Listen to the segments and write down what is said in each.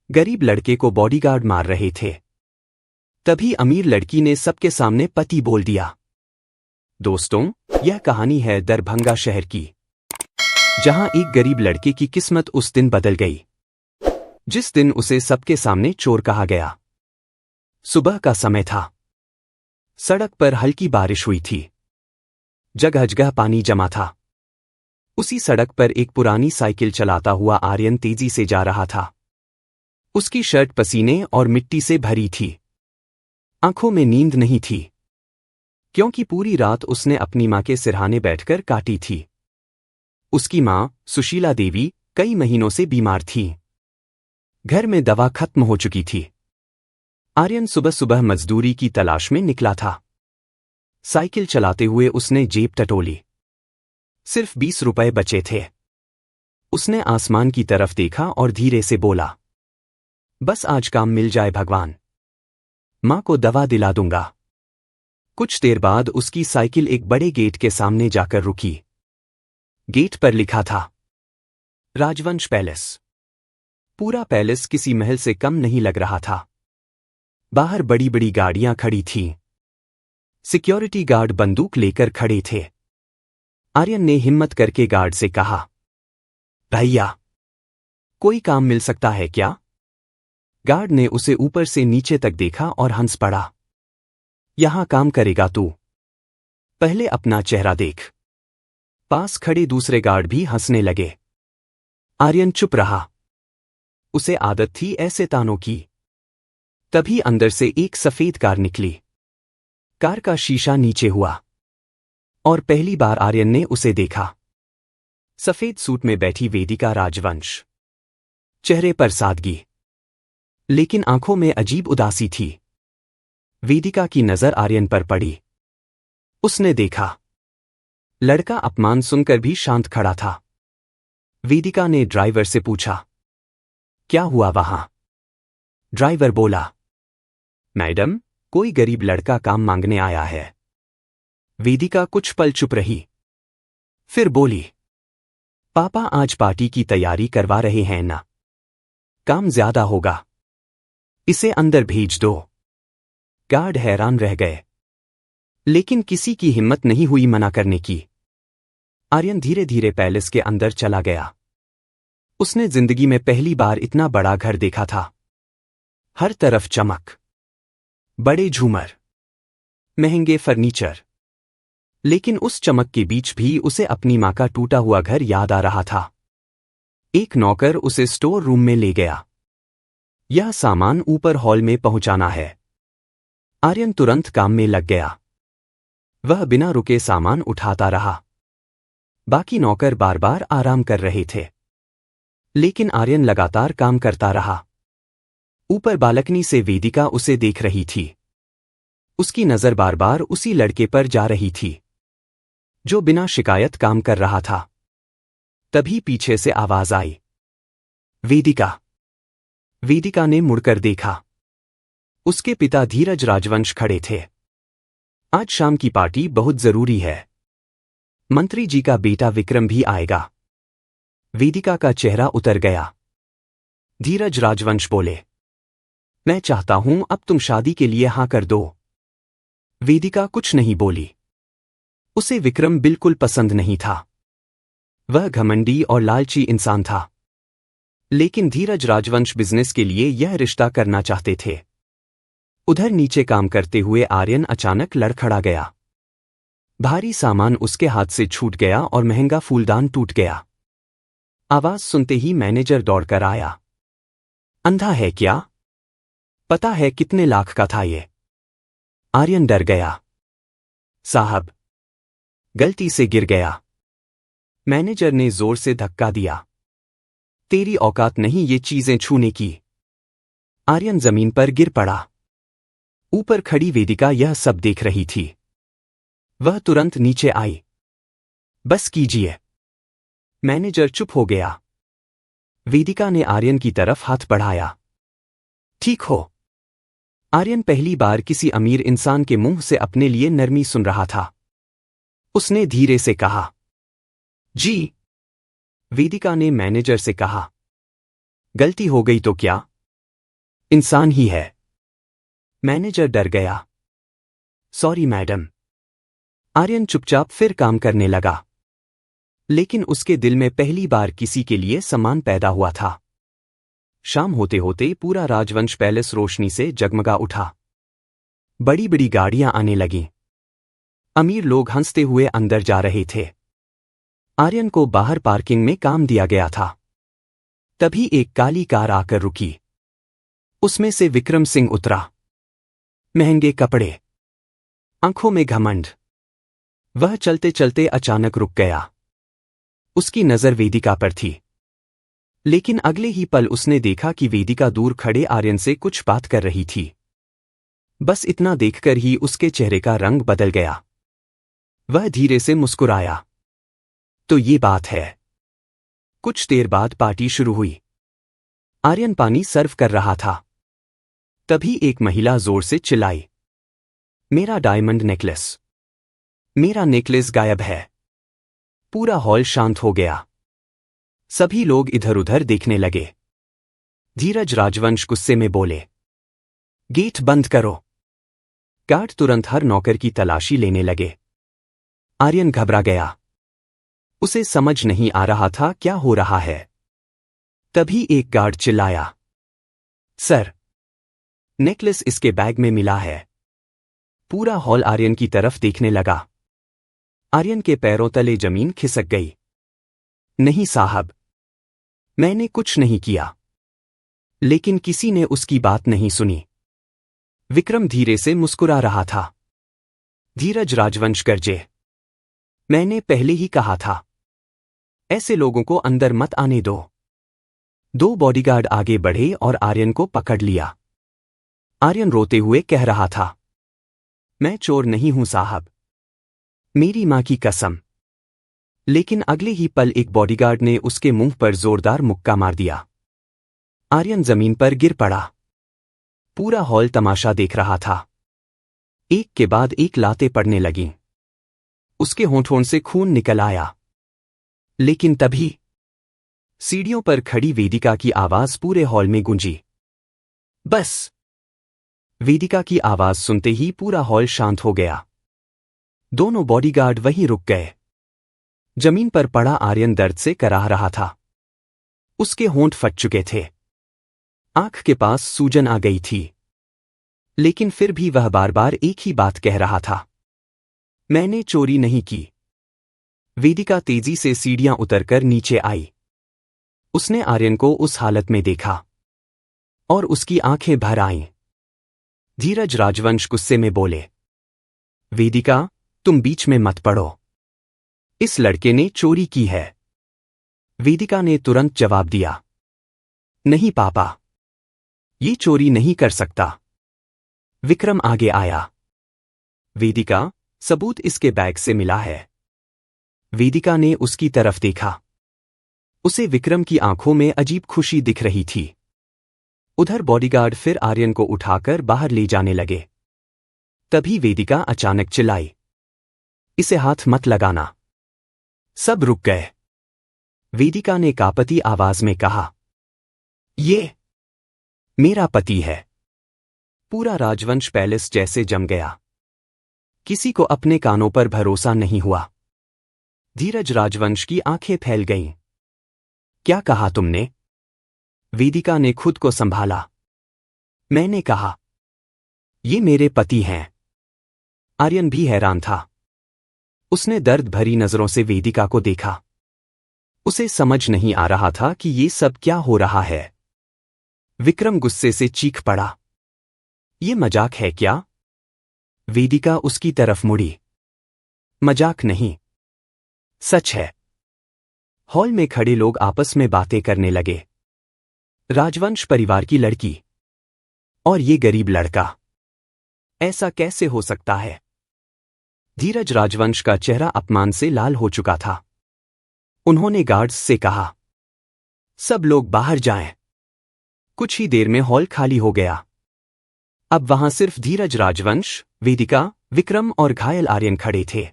गरीब लड़के को बॉडीगार्ड मार रहे थे। तभी अमीर लड़की ने सबके सामने पति बोल दिया। दोस्तों, यह कहानी है दरभंगा शहर की, जहां एक गरीब लड़के की किस्मत उस दिन बदल गई जिस दिन उसे सबके सामने चोर कहा गया। सुबह का समय था। सड़क पर हल्की बारिश हुई थी। जगह जगह पानी जमा था। उसी सड़क पर एक पुरानी साइकिल चलाता हुआ आर्यन तेजी से जा रहा था। उसकी शर्ट पसीने और मिट्टी से भरी थी। आंखों में नींद नहीं थी, क्योंकि पूरी रात उसने अपनी मां के सिरहाने बैठकर काटी थी। उसकी मां, सुशीला देवी, कई महीनों से बीमार थी। घर में दवा खत्म हो चुकी थी। आर्यन सुबह सुबह मजदूरी की तलाश में निकला था। साइकिल चलाते हुए उसने जेब टटोली। सिर्फ 20 रुपए बचे थे। उसने आसमान की तरफ देखा और धीरे से बोला, बस आज काम मिल जाए भगवान, मां को दवा दिला दूंगा। कुछ देर बाद उसकी साइकिल एक बड़े गेट के सामने जाकर रुकी। गेट पर लिखा था, राजवंश पैलेस। पूरा पैलेस किसी महल से कम नहीं लग रहा था। बाहर बड़ी बड़ी गाड़ियां खड़ी थीं। सिक्योरिटी गार्ड बंदूक लेकर खड़े थे। आर्यन ने हिम्मत करके गार्ड से कहा, भैया, कोई काम मिल सकता है क्या? गार्ड ने उसे ऊपर से नीचे तक देखा और हंस पड़ा। यहां काम करेगा तू? पहले अपना चेहरा देख। पास खड़े दूसरे गार्ड भी हंसने लगे। आर्यन चुप रहा। उसे आदत थी ऐसे तानों की। तभी अंदर से एक सफेद कार निकली। कार का शीशा नीचे हुआ और पहली बार आर्यन ने उसे देखा। सफेद सूट में बैठी वेदिका राजवंश। चेहरे पर सादगी, लेकिन आंखों में अजीब उदासी थी। वेदिका की नजर आर्यन पर पड़ी। उसने देखा, लड़का अपमान सुनकर भी शांत खड़ा था। वेदिका ने ड्राइवर से पूछा, क्या हुआ वहां? ड्राइवर बोला, मैडम, कोई गरीब लड़का काम मांगने आया है। वेदिका कुछ पल चुप रही, फिर बोली, पापा आज पार्टी की तैयारी करवा रहे हैं ना, काम ज्यादा होगा, इसे अंदर भेज दो। गार्ड हैरान रह गए, लेकिन किसी की हिम्मत नहीं हुई मना करने की। आर्यन धीरे धीरे पैलेस के अंदर चला गया। उसने जिंदगी में पहली बार इतना बड़ा घर देखा था। हर तरफ चमक, बड़े झूमर, महंगे फर्नीचर। लेकिन उस चमक के बीच भी उसे अपनी मां का टूटा हुआ घर याद आ रहा था। एक नौकर उसे स्टोर रूम में ले गया। यह सामान ऊपर हॉल में पहुंचाना है। आर्यन तुरंत काम में लग गया। वह बिना रुके सामान उठाता रहा। बाकी नौकर बार बार आराम कर रहे थे, लेकिन आर्यन लगातार काम करता रहा। ऊपर बालकनी से वेदिका उसे देख रही थी। उसकी नजर बार बार उसी लड़के पर जा रही थी जो बिना शिकायत काम कर रहा था। तभी पीछे से आवाज आई, वेदिका। वेदिका ने मुड़कर देखा। उसके पिता धीरज राजवंश खड़े थे। आज शाम की पार्टी बहुत जरूरी है। मंत्री जी का बेटा विक्रम भी आएगा। वेदिका का चेहरा उतर गया। धीरज राजवंश बोले, मैं चाहता हूं अब तुम शादी के लिए हां कर दो। वेदिका कुछ नहीं बोली। उसे विक्रम बिल्कुल पसंद नहीं था। वह घमंडी और लालची इंसान था। लेकिन धीरज राजवंश बिजनेस के लिए यह रिश्ता करना चाहते थे। उधर नीचे काम करते हुए आर्यन अचानक लड़खड़ा गया। भारी सामान उसके हाथ से छूट गया और महंगा फूलदान टूट गया। आवाज सुनते ही मैनेजर दौड़कर आया। अंधा है क्या? पता है कितने लाख का था ये? आर्यन डर गया। साहब, गलती से गिर गया। मैनेजर ने जोर से धक्का दिया। तेरी औकात नहीं ये चीजें छूने की। आर्यन जमीन पर गिर पड़ा। ऊपर खड़ी वेदिका यह सब देख रही थी। वह तुरंत नीचे आई। बस कीजिए। मैनेजर चुप हो गया। वेदिका ने आर्यन की तरफ हाथ बढ़ाया। ठीक हो। आर्यन पहली बार किसी अमीर इंसान के मुंह से अपने लिए नरमी सुन रहा था। उसने धीरे से कहा, जी। वेदिका ने मैनेजर से कहा, गलती हो गई तो क्या? इंसान ही है। मैनेजर डर गया। Sorry madam. आर्यन चुपचाप फिर काम करने लगा। लेकिन उसके दिल में पहली बार किसी के लिए सम्मान पैदा हुआ था। शाम होते होते पूरा राजवंश पैलेस रोशनी से जगमगा उठा। बड़ी बड़ी गाड़ियां आने लगीं। अमीर लोग हंसते हुए अंदर जा रहे थे। आर्यन को बाहर पार्किंग में काम दिया गया था। तभी एक काली कार आकर रुकी। उसमें से विक्रम सिंह उतरा। महंगे कपड़े, आंखों में घमंड। वह चलते चलते अचानक रुक गया। उसकी नजर वेदिका पर थी। लेकिन अगले ही पल उसने देखा कि वेदिका दूर खड़े आर्यन से कुछ बात कर रही थी। बस इतना देखकर ही उसके चेहरे का रंग बदल गया। वह धीरे से मुस्कुराया। तो ये बात है। कुछ देर बाद पार्टी शुरू हुई। आर्यन पानी सर्व कर रहा था। तभी एक महिला जोर से चिल्लाई, मेरा डायमंड नेकलेस! मेरा नेकलेस गायब है! पूरा हॉल शांत हो गया। सभी लोग इधर उधर देखने लगे। धीरज राजवंश गुस्से में बोले, गेट बंद करो। गार्ड तुरंत हर नौकर की तलाशी लेने लगे। आर्यन घबरा गया। उसे समझ नहीं आ रहा था क्या हो रहा है। तभी एक गार्ड चिल्लाया, सर, नेकलेस इसके बैग में मिला है। पूरा हॉल आर्यन की तरफ देखने लगा। आर्यन के पैरों तले जमीन खिसक गई। नहीं साहब, मैंने कुछ नहीं किया। लेकिन किसी ने उसकी बात नहीं सुनी। विक्रम धीरे से मुस्कुरा रहा था। धीरज राजवंश गरजे, मैंने पहले ही कहा था, ऐसे लोगों को अंदर मत आने दो। दो बॉडीगार्ड आगे बढ़े और आर्यन को पकड़ लिया। आर्यन रोते हुए कह रहा था, मैं चोर नहीं हूं साहब, मेरी मां की कसम। लेकिन अगले ही पल एक बॉडीगार्ड ने उसके मुंह पर जोरदार मुक्का मार दिया। आर्यन जमीन पर गिर पड़ा। पूरा हॉल तमाशा देख रहा था। एक के बाद एक लातें पड़ने लगीं। उसके होंठों से खून निकल आया। लेकिन तभी सीढ़ियों पर खड़ी वेदिका की आवाज पूरे हॉल में गूंजी, बस! वेदिका की आवाज सुनते ही पूरा हॉल शांत हो गया। दोनों बॉडीगार्ड वहीं रुक गए। जमीन पर पड़ा आर्यन दर्द से कराह रहा था। उसके होंठ फट चुके थे। आंख के पास सूजन आ गई थी। लेकिन फिर भी वह बार बार एक ही बात कह रहा था, मैंने चोरी नहीं की। वेदिका तेजी से सीढ़ियां उतरकर नीचे आई। उसने आर्यन को उस हालत में देखा और उसकी आंखें भर आईं। धीरज राजवंश गुस्से में बोले, वेदिका, तुम बीच में मत पड़ो। इस लड़के ने चोरी की है। वेदिका ने तुरंत जवाब दिया, नहीं पापा, ये चोरी नहीं कर सकता। विक्रम आगे आया। वेदिका, सबूत इसके बैग से मिला है। वेदिका ने उसकी तरफ देखा। उसे विक्रम की आंखों में अजीब खुशी दिख रही थी। उधर बॉडीगार्ड फिर आर्यन को उठाकर बाहर ले जाने लगे। तभी वेदिका अचानक चिल्लाई, इसे हाथ मत लगाना। सब रुक गए। वेदिका ने कांपती आवाज में कहा, ये मेरा पति है। पूरा राजवंश पैलेस जैसे जम गया। किसी को अपने कानों पर भरोसा नहीं हुआ। धीरज राजवंश की आंखें फैल गईं। क्या कहा तुमने? वेदिका ने खुद को संभाला। मैंने कहा, ये मेरे पति हैं। आर्यन भी हैरान था। उसने दर्द भरी नजरों से वेदिका को देखा। उसे समझ नहीं आ रहा था कि ये सब क्या हो रहा है। विक्रम गुस्से से चीख पड़ा, ये मजाक है क्या? वेदिका उसकी तरफ मुड़ी। मजाक नहीं, सच है। हॉल में खड़े लोग आपस में बातें करने लगे। राजवंश परिवार की लड़की और ये गरीब लड़का, ऐसा कैसे हो सकता है? धीरज राजवंश का चेहरा अपमान से लाल हो चुका था। उन्होंने गार्ड्स से कहा, सब लोग बाहर जाएं। कुछ ही देर में हॉल खाली हो गया। अब वहां सिर्फ धीरज राजवंश, वेदिका, विक्रम और घायल आर्यन खड़े थे।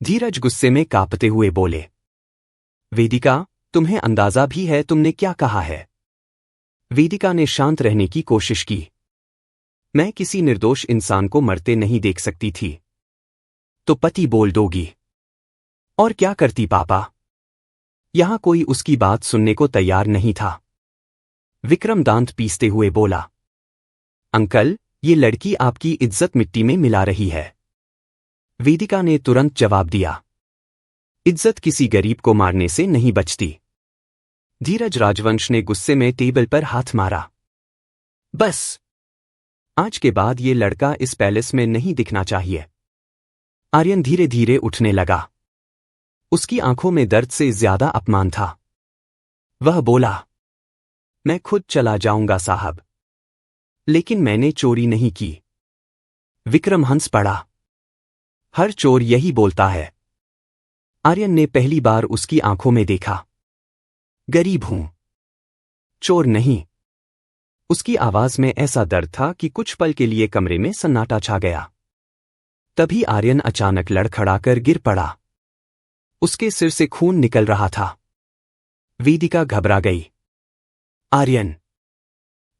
धीरज गुस्से में कांपते हुए बोले, वेदिका, तुम्हें अंदाजा भी है तुमने क्या कहा है? वेदिका ने शांत रहने की कोशिश की। मैं किसी निर्दोष इंसान को मरते नहीं देख सकती थी। तो पति बोल दोगी। और क्या करती पापा? यहां कोई उसकी बात सुनने को तैयार नहीं था। विक्रम दांत पीसते हुए बोला, अंकल, ये लड़की आपकी इज्जत मिट्टी में मिला रही है। वेदिका ने तुरंत जवाब दिया, इज्जत किसी गरीब को मारने से नहीं बचती। धीरज राजवंश ने गुस्से में टेबल पर हाथ मारा। बस, आज के बाद ये लड़का इस पैलेस में नहीं दिखना चाहिए। आर्यन धीरे धीरे उठने लगा। उसकी आंखों में दर्द से ज्यादा अपमान था। वह बोला, मैं खुद चला जाऊंगा साहब। लेकिन मैंने चोरी नहीं की। विक्रम हंस पड़ा। हर चोर यही बोलता है। आर्यन ने पहली बार उसकी आंखों में देखा। गरीब हूं, चोर नहीं। उसकी आवाज में ऐसा दर्द था कि कुछ पल के लिए कमरे में सन्नाटा छा गया। तभी आर्यन अचानक लड़खड़ाकर गिर पड़ा। उसके सिर से खून निकल रहा था। वेदिका घबरा गई। आर्यन।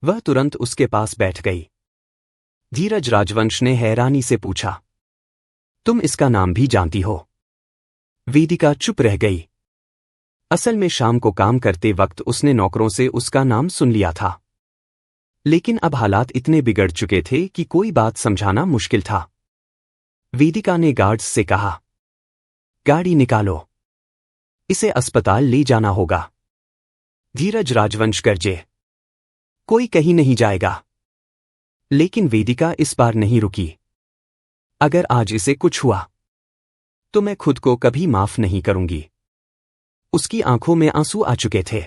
वह तुरंत उसके पास बैठ गई। धीरज राजवंश ने हैरानी से पूछा, तुम इसका नाम भी जानती हो? वेदिका चुप रह गई। असल में शाम को काम करते वक्त उसने नौकरों से उसका नाम सुन लिया था। लेकिन अब हालात इतने बिगड़ चुके थे कि कोई बात समझाना मुश्किल था। वेदिका ने गार्ड्स से कहा, गाड़ी निकालो, इसे अस्पताल ले जाना होगा। धीरज राजवंश गरजे, कोई कहीं नहीं जाएगा। लेकिन वेदिका इस बार नहीं रुकी। अगर आज इसे कुछ हुआ तो मैं खुद को कभी माफ नहीं करूंगी। उसकी आंखों में आंसू आ चुके थे।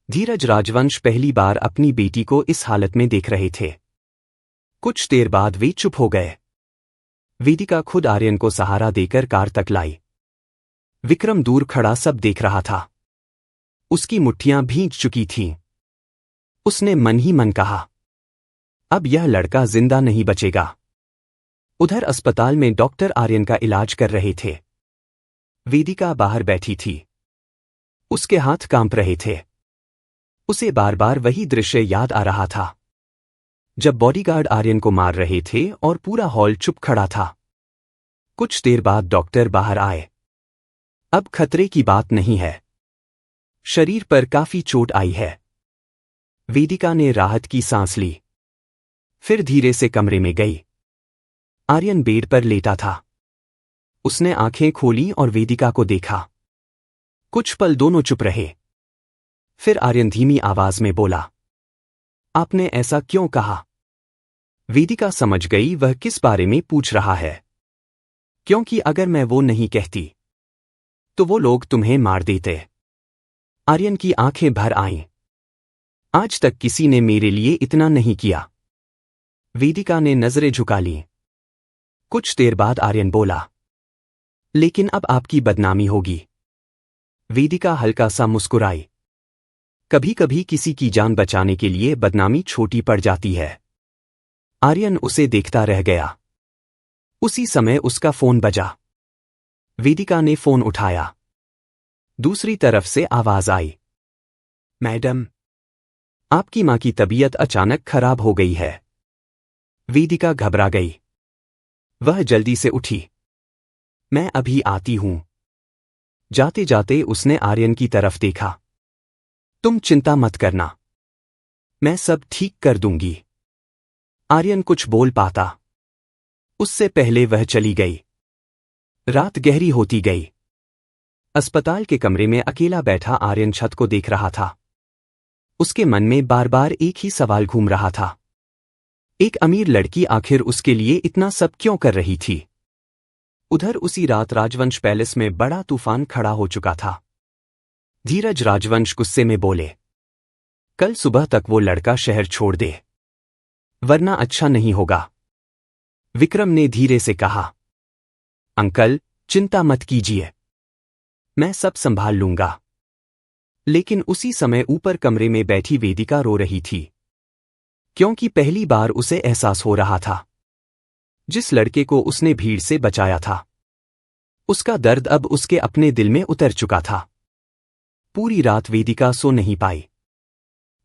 धीरज राजवंश पहली बार अपनी बेटी को इस हालत में देख रहे थे। कुछ देर बाद वे चुप हो गए। वेदिका खुद आर्यन को सहारा देकर कार तक लाई। विक्रम दूर खड़ा सब देख रहा था। उसकी मुट्ठियां भींच चुकी थीं। उसने मन ही मन कहा, अब यह लड़का जिंदा नहीं बचेगा। उधर अस्पताल में डॉक्टर आर्यन का इलाज कर रहे थे। वेदिका बाहर बैठी थी। उसके हाथ कांप रहे थे। उसे बार बार वही दृश्य याद आ रहा था, जब बॉडीगार्ड आर्यन को मार रहे थे और पूरा हॉल चुप खड़ा था। कुछ देर बाद डॉक्टर बाहर आए। अब खतरे की बात नहीं है। शरीर पर काफी चोट आई है। वेदिका ने राहत की सांस ली। फिर धीरे से कमरे में गई। आर्यन बेड पर लेटा था। उसने आंखें खोली और वेदिका को देखा। कुछ पल दोनों चुप रहे। फिर आर्यन धीमी आवाज में बोला, आपने ऐसा क्यों कहा? वेदिका समझ गई वह किस बारे में पूछ रहा है। क्योंकि अगर मैं वो नहीं कहती तो वो लोग तुम्हें मार देते। आर्यन की आंखें भर आईं। आज तक किसी ने मेरे लिए इतना नहीं किया। वेदिका ने नजरें झुका लीं। कुछ देर बाद आर्यन बोला, लेकिन अब आपकी बदनामी होगी। वेदिका हल्का सा मुस्कुराई। कभी कभी किसी की जान बचाने के लिए बदनामी छोटी पड़ जाती है। आर्यन उसे देखता रह गया। उसी समय उसका फोन बजा। वेदिका ने फोन उठाया। दूसरी तरफ से आवाज आई, मैडम, आपकी मां की तबीयत अचानक खराब हो गई है। वेदिका घबरा गई। वह जल्दी से उठी। मैं अभी आती हूं। जाते जाते उसने आर्यन की तरफ देखा। तुम चिंता मत करना, मैं सब ठीक कर दूंगी। आर्यन कुछ बोल पाता उससे पहले वह चली गई। रात गहरी होती गई। अस्पताल के कमरे में अकेला बैठा आर्यन छत को देख रहा था। उसके मन में बार बार एक ही सवाल घूम रहा था, एक अमीर लड़की आखिर उसके लिए इतना सब क्यों कर रही थी? उधर उसी रात राजवंश पैलेस में बड़ा तूफान खड़ा हो चुका था। धीरज राजवंश गुस्से में बोले, कल सुबह तक वो लड़का शहर छोड़ दे, वरना अच्छा नहीं होगा। विक्रम ने धीरे से कहा, अंकल, चिंता मत कीजिए, मैं सब संभाल लूंगा। लेकिन उसी समय ऊपर कमरे में बैठी वेदिका रो रही थी, क्योंकि पहली बार उसे एहसास हो रहा था, जिस लड़के को उसने भीड़ से बचाया था, उसका दर्द अब उसके अपने दिल में उतर चुका था। पूरी रात वेदिका सो नहीं पाई।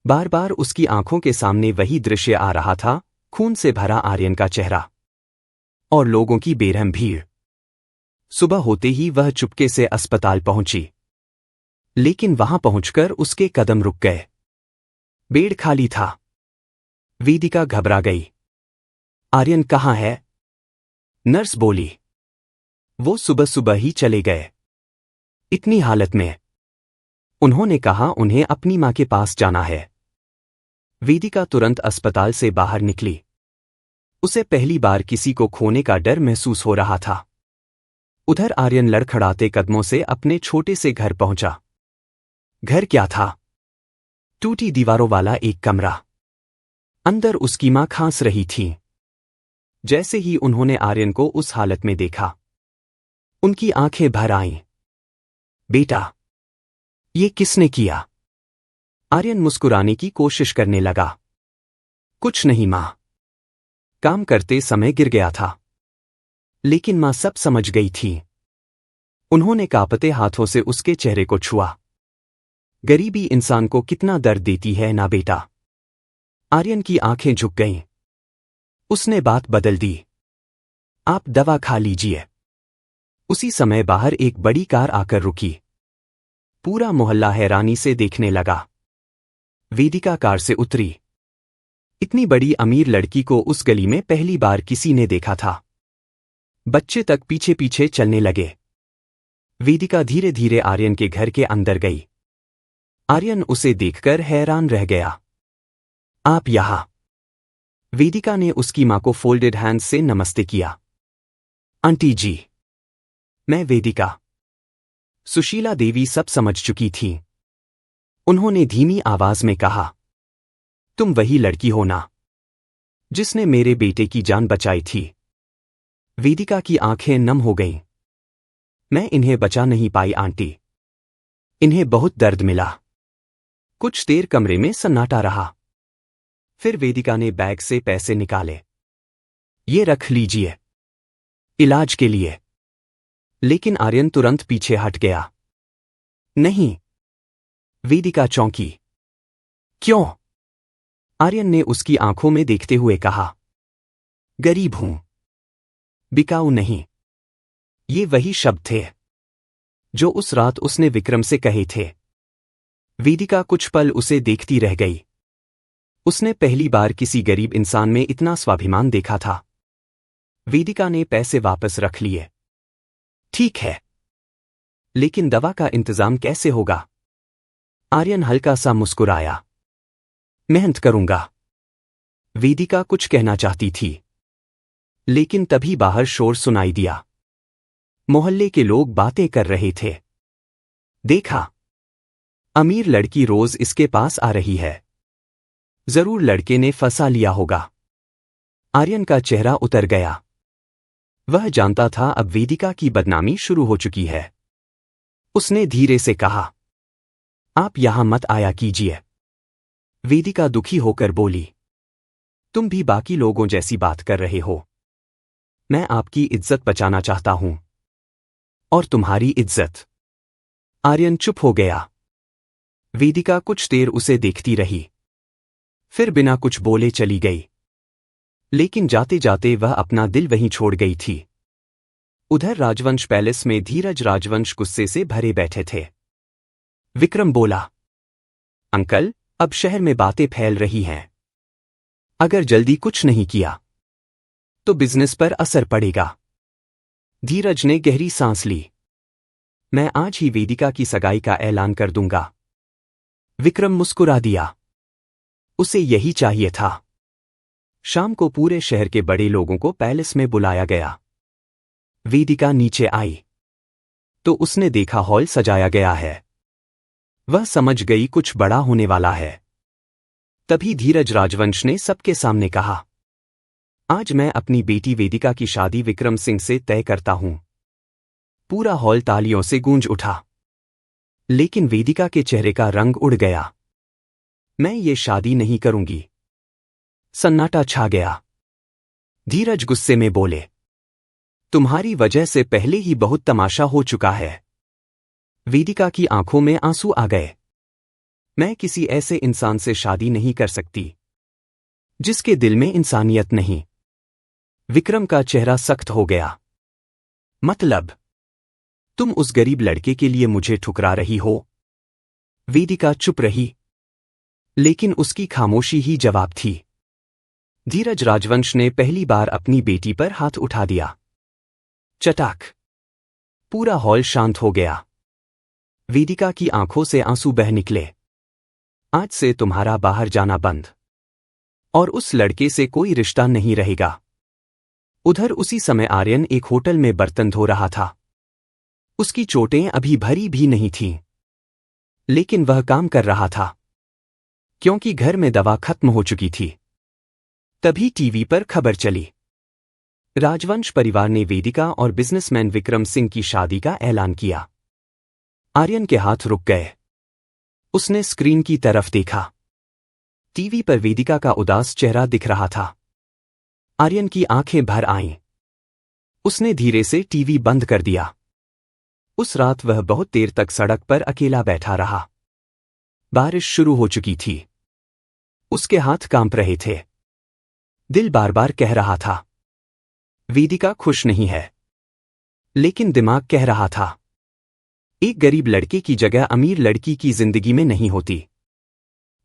बार बार उसकी आंखों के सामने वही दृश्य आ रहा था, खून से भरा आर्यन का चेहरा और लोगों की बेरहम भीड़। सुबह होते ही वह चुपके से अस्पताल पहुंची, लेकिन वहां पहुंचकर उसके कदम रुक गए। बेड खाली था। वेदिका घबरा गई। आर्यन कहाँ है? नर्स बोली। वो सुबह सुबह ही चले गए। इतनी हालत में? उन्होंने कहा उन्हें अपनी मां के पास जाना है। वेदिका तुरंत अस्पताल से बाहर निकली। उसे पहली बार किसी को खोने का डर महसूस हो रहा था। उधर आर्यन लड़खड़ाते कदमों से अपने छोटे से घर पहुंचा। घर क्या था? टूटी दीवारों वाला एक कमरा। अंदर उसकी मां खांस रही थी। जैसे ही उन्होंने आर्यन को उस हालत में देखा, उनकी आंखें भर आईं। बेटा, ये किसने किया? आर्यन मुस्कुराने की कोशिश करने लगा। कुछ नहीं मां। काम करते समय गिर गया था। लेकिन मां सब समझ गई थी। उन्होंने कांपते हाथों से उसके चेहरे को छुआ। गरीबी इंसान को कितना दर्द देती है ना बेटा। आर्यन की आंखें झुक गईं। उसने बात बदल दी। आप दवा खा लीजिए। उसी समय बाहर एक बड़ी कार आकर रुकी। पूरा मोहल्ला हैरानी से देखने लगा। वेदिका कार से उतरी। इतनी बड़ी अमीर लड़की को उस गली में पहली बार किसी ने देखा था। बच्चे तक पीछे पीछे चलने लगे। वेदिका धीरे धीरे आर्यन के घर के अंदर गई। आर्यन उसे देखकर हैरान रह गया। आप यहां? वेदिका ने उसकी मां को फोल्डेड हैंड्स से नमस्ते किया। आंटी जी, मैं वेदिका। सुशीला देवी सब समझ चुकी थी। उन्होंने धीमी आवाज में कहा, तुम वही लड़की हो ना, जिसने मेरे बेटे की जान बचाई थी? वेदिका की आंखें नम हो गईं। मैं इन्हें बचा नहीं पाई आंटी। इन्हें बहुत दर्द मिला। कुछ देर कमरे में सन्नाटा रहा। फिर वेदिका ने बैग से पैसे निकाले। ये रख लीजिए, इलाज के लिए। लेकिन आर्यन तुरंत पीछे हट गया। नहीं। वेदिका चौंकी। क्यों? आर्यन ने उसकी आंखों में देखते हुए कहा, गरीब हूं, बिकाऊ नहीं। ये वही शब्द थे जो उस रात उसने विक्रम से कहे थे। वेदिका कुछ पल उसे देखती रह गई। उसने पहली बार किसी गरीब इंसान में इतना स्वाभिमान देखा था। वेदिका ने पैसे वापस रख लिए। ठीक है, लेकिन दवा का इंतजाम कैसे होगा? आर्यन हल्का सा मुस्कुराया। मेहनत करूंगा। वेदिका कुछ कहना चाहती थी, लेकिन तभी बाहर शोर सुनाई दिया। मोहल्ले के लोग बातें कर रहे थे। देखा, अमीर लड़की रोज इसके पास आ रही है। जरूर लड़के ने फंसा लिया होगा। आर्यन का चेहरा उतर गया। वह जानता था अब वेदिका की बदनामी शुरू हो चुकी है। उसने धीरे से कहा, आप यहां मत आया कीजिए। वेदिका दुखी होकर बोली, तुम भी बाकी लोगों जैसी बात कर रहे हो। मैं आपकी इज्जत बचाना चाहता हूं। और तुम्हारी इज्जत। आर्यन चुप हो गया। वेदिका कुछ देर उसे देखती रही, फिर बिना कुछ बोले चली गई। लेकिन जाते जाते वह अपना दिल वहीं छोड़ गई थी। उधर राजवंश पैलेस में धीरज राजवंश गुस्से से भरे बैठे थे। विक्रम बोला, अंकल, अब शहर में बातें फैल रही हैं। अगर जल्दी कुछ नहीं किया तो बिजनेस पर असर पड़ेगा। धीरज ने गहरी सांस ली। मैं आज ही वेदिका की सगाई का ऐलान कर दूंगा। विक्रम मुस्कुरा दिया। उसे यही चाहिए था। शाम को पूरे शहर के बड़े लोगों को पैलेस में बुलाया गया। वेदिका नीचे आई तो उसने देखा हॉल सजाया गया है। वह समझ गई कुछ बड़ा होने वाला है। तभी धीरज राजवंश ने सबके सामने कहा, आज मैं अपनी बेटी वेदिका की शादी विक्रम सिंह से तय करता हूं। पूरा हॉल तालियों से गूंज उठा। लेकिन वेदिका के चेहरे का रंग उड़ गया। मैं ये शादी नहीं करूंगी। सन्नाटा छा गया। धीरज गुस्से में बोले, तुम्हारी वजह से पहले ही बहुत तमाशा हो चुका है। वेदिका की आंखों में आंसू आ गए। मैं किसी ऐसे इंसान से शादी नहीं कर सकती जिसके दिल में इंसानियत नहीं। विक्रम का चेहरा सख्त हो गया। मतलब, तुम उस गरीब लड़के के लिए मुझे ठुकरा रही हो? वेदिका चुप रही, लेकिन उसकी खामोशी ही जवाब थी। धीरज राजवंश ने पहली बार अपनी बेटी पर हाथ उठा दिया। चटाक। पूरा हॉल शांत हो गया। वेदिका की आंखों से आंसू बह निकले। आज से तुम्हारा बाहर जाना बंद, और उस लड़के से कोई रिश्ता नहीं रहेगा। उधर उसी समय आर्यन एक होटल में बर्तन धो रहा था। उसकी चोटें अभी भरी भी नहीं थीं, लेकिन वह काम कर रहा था, क्योंकि घर में दवा खत्म हो चुकी थी। तभी टीवी पर खबर चली। राजवंश परिवार ने वेदिका और बिजनेसमैन विक्रम सिंह की शादी का ऐलान किया। आर्यन के हाथ रुक गए। उसने स्क्रीन की तरफ देखा। टीवी पर वेदिका का उदास चेहरा दिख रहा था। आर्यन की आंखें भर आईं। उसने धीरे से टीवी बंद कर दिया। उस रात वह बहुत देर तक सड़क पर अकेला बैठा रहा। बारिश शुरू हो चुकी थी। उसके हाथ कांप रहे थे। दिल बार बार कह रहा था, वेदिका खुश नहीं है। लेकिन दिमाग कह रहा था, एक गरीब लड़के की जगह अमीर लड़की की जिंदगी में नहीं होती।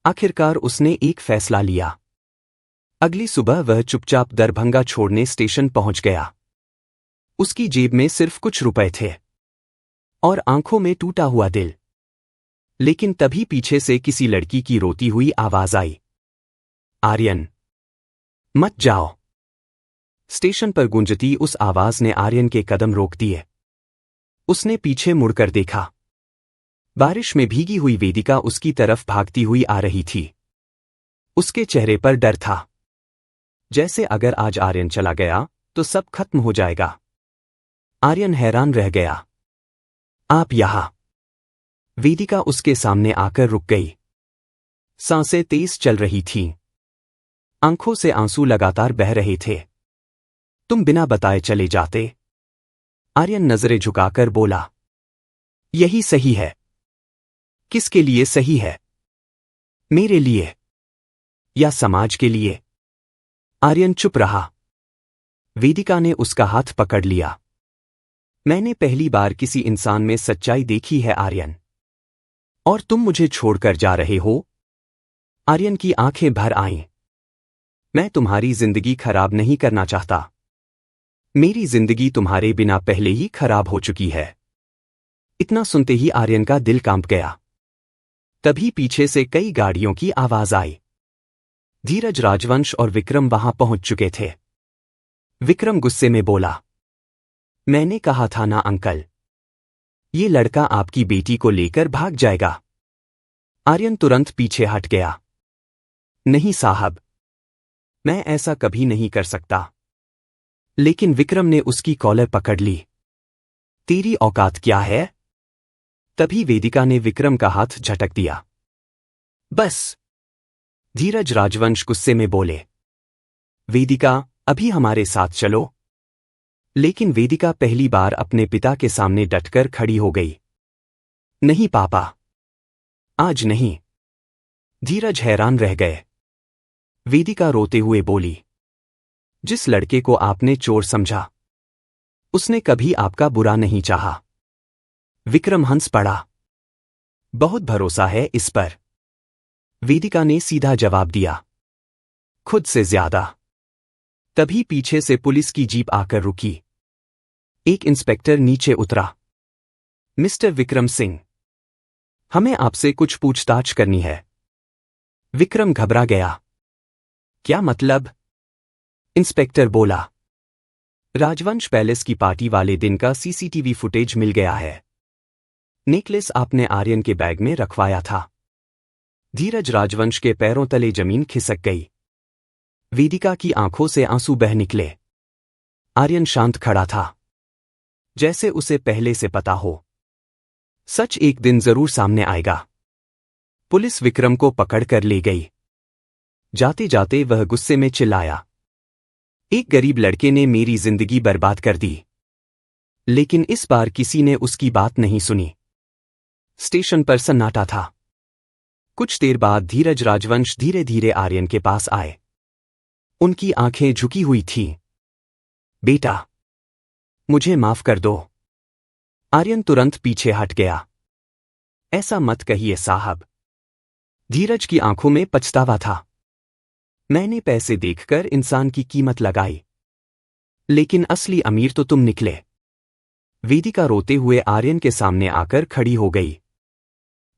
आखिरकार उसने एक फैसला लिया। अगली सुबह वह चुपचाप दरभंगा छोड़ने स्टेशन पहुंच गया। उसकी जेब में सिर्फ कुछ रुपए थे और आंखों में टूटा हुआ दिल। लेकिन तभी पीछे से किसी लड़की की रोती हुई आवाज आई, आर्यन, मत जाओ। स्टेशन पर गूंजती उस आवाज ने आर्यन के कदम रोक दिए। उसने पीछे मुड़कर देखा। बारिश में भीगी हुई वेदिका उसकी तरफ भागती हुई आ रही थी। उसके चेहरे पर डर था, जैसे अगर आज आर्यन चला गया तो सब खत्म हो जाएगा। आर्यन हैरान रह गया। आप यहां? वेदिका उसके सामने आकर रुक गई। सांसें तेज चल रही थीं। आंखों से आंसू लगातार बह रहे थे। तुम बिना बताए चले जाते। आर्यन नजरें झुकाकर बोला, यही सही है। किसके लिए सही है? मेरे लिए या समाज के लिए? आर्यन चुप रहा। वेदिका ने उसका हाथ पकड़ लिया। मैंने पहली बार किसी इंसान में सच्चाई देखी है आर्यन। और तुम मुझे छोड़कर जा रहे हो? आर्यन की आंखें भर आईं। मैं तुम्हारी जिंदगी खराब नहीं करना चाहता। मेरी जिंदगी तुम्हारे बिना पहले ही खराब हो चुकी है। इतना सुनते ही आर्यन का दिल कांप गया। तभी पीछे से कई गाड़ियों की आवाज आई। धीरज राजवंश और विक्रम वहां पहुंच चुके थे। विक्रम गुस्से में बोला, मैंने कहा था ना अंकल, ये लड़का आपकी बेटी को लेकर भाग जाएगा। आर्यन तुरंत पीछे हट गया। नहीं साहब, मैं ऐसा कभी नहीं कर सकता। लेकिन विक्रम ने उसकी कॉलर पकड़ ली। तेरी औकात क्या है? तभी वेदिका ने विक्रम का हाथ झटक दिया। बस। धीरज राजवंश गुस्से में बोले, वेदिका, अभी हमारे साथ चलो। लेकिन वेदिका पहली बार अपने पिता के सामने डटकर खड़ी हो गई। नहीं पापा, आज नहीं। धीरज हैरान रह गए। वेदिका रोते हुए बोली, जिस लड़के को आपने चोर समझा, उसने कभी आपका बुरा नहीं चाहा। विक्रम हंस पड़ा। बहुत भरोसा है इस पर। वेदिका ने सीधा जवाब दिया, खुद से ज्यादा। तभी पीछे से पुलिस की जीप आकर रुकी। एक इंस्पेक्टर नीचे उतरा। मिस्टर विक्रम सिंह, हमें आपसे कुछ पूछताछ करनी है। विक्रम घबरा गया। क्या मतलब? इंस्पेक्टर बोला, राजवंश पैलेस की पार्टी वाले दिन का सीसीटीवी फुटेज मिल गया है। नेकलेस आपने आर्यन के बैग में रखवाया था। धीरज राजवंश के पैरों तले जमीन खिसक गई। वेदिका की आंखों से आंसू बह निकले। आर्यन शांत खड़ा था, जैसे उसे पहले से पता हो। सच एक दिन जरूर सामने आएगा। पुलिस विक्रम को पकड़कर ले गई। जाते जाते वह गुस्से में चिल्लाया, एक गरीब लड़के ने मेरी जिंदगी बर्बाद कर दी। लेकिन इस बार किसी ने उसकी बात नहीं सुनी। स्टेशन पर सन्नाटा था। कुछ देर बाद धीरज राजवंश धीरे धीरे आर्यन के पास आए। उनकी आंखें झुकी हुई थीं। बेटा, मुझे माफ कर दो। आर्यन तुरंत पीछे हट गया। ऐसा मत कहिए साहब। धीरज की आंखों में पछतावा था। मैंने पैसे देखकर इंसान की कीमत लगाई, लेकिन असली अमीर तो तुम निकले। वेदिका रोते हुए आर्यन के सामने आकर खड़ी हो गई।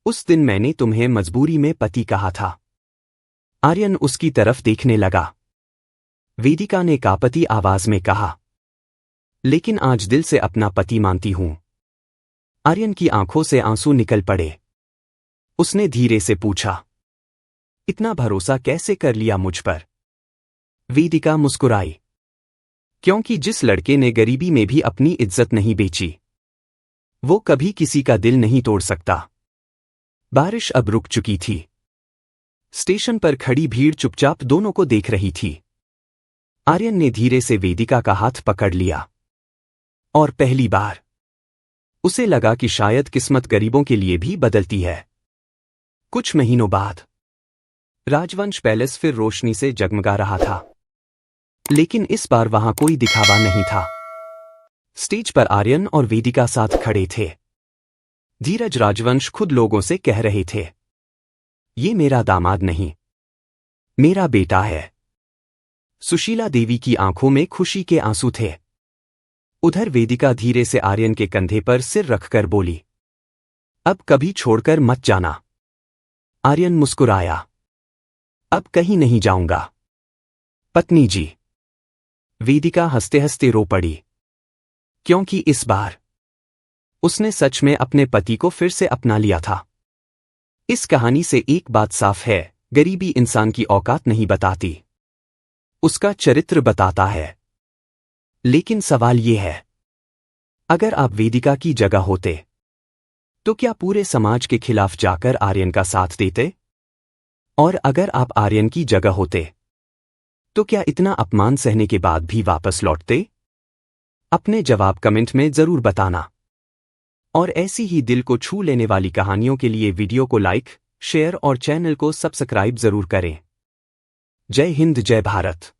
उस दिन मैंने तुम्हें मजबूरी में पति कहा था। आर्यन उसकी तरफ देखने लगा। वेदिका ने कांपती आवाज में कहा, लेकिन आज दिल से अपना पति मानती हूं। आर्यन की आंखों से आंसू निकल पड़े। उसने धीरे से पूछा, इतना भरोसा कैसे कर लिया मुझ पर? वेदिका मुस्कुराई, क्योंकि जिस लड़के ने गरीबी में भी अपनी इज्जत नहीं बेची, वो कभी किसी का दिल नहीं तोड़ सकता। बारिश अब रुक चुकी थी। स्टेशन पर खड़ी भीड़ चुपचाप दोनों को देख रही थी। आर्यन ने धीरे से वेदिका का हाथ पकड़ लिया, और पहली बार उसे लगा कि शायद किस्मत गरीबों के लिए भी बदलती है। कुछ महीनों बाद राजवंश पैलेस फिर रोशनी से जगमगा रहा था, लेकिन इस बार वहां कोई दिखावा नहीं था। स्टेज पर आर्यन और वेदिका साथ खड़े थे। धीरज राजवंश खुद लोगों से कह रहे थे, ये मेरा दामाद नहीं, मेरा बेटा है। सुशीला देवी की आंखों में खुशी के आंसू थे। उधर वेदिका धीरे से आर्यन के कंधे पर सिर रखकर बोली, अब कभी छोड़कर मत जाना। आर्यन मुस्कुराया, अब कहीं नहीं जाऊंगा पत्नी जी। वेदिका हंसते हंसते रो पड़ी, क्योंकि इस बार उसने सच में अपने पति को फिर से अपना लिया था। इस कहानी से एक बात साफ है, गरीबी इंसान की औकात नहीं बताती, उसका चरित्र बताता है। लेकिन सवाल ये है, अगर आप वेदिका की जगह होते तो क्या पूरे समाज के खिलाफ जाकर आर्यन का साथ देते? और अगर आप आर्यन की जगह होते तो क्या इतना अपमान सहने के बाद भी वापस लौटते? अपने जवाब कमेंट में जरूर बताना। और ऐसी ही दिल को छू लेने वाली कहानियों के लिए वीडियो को लाइक, शेयर और चैनल को सब्सक्राइब जरूर करें। जय हिंद, जय भारत।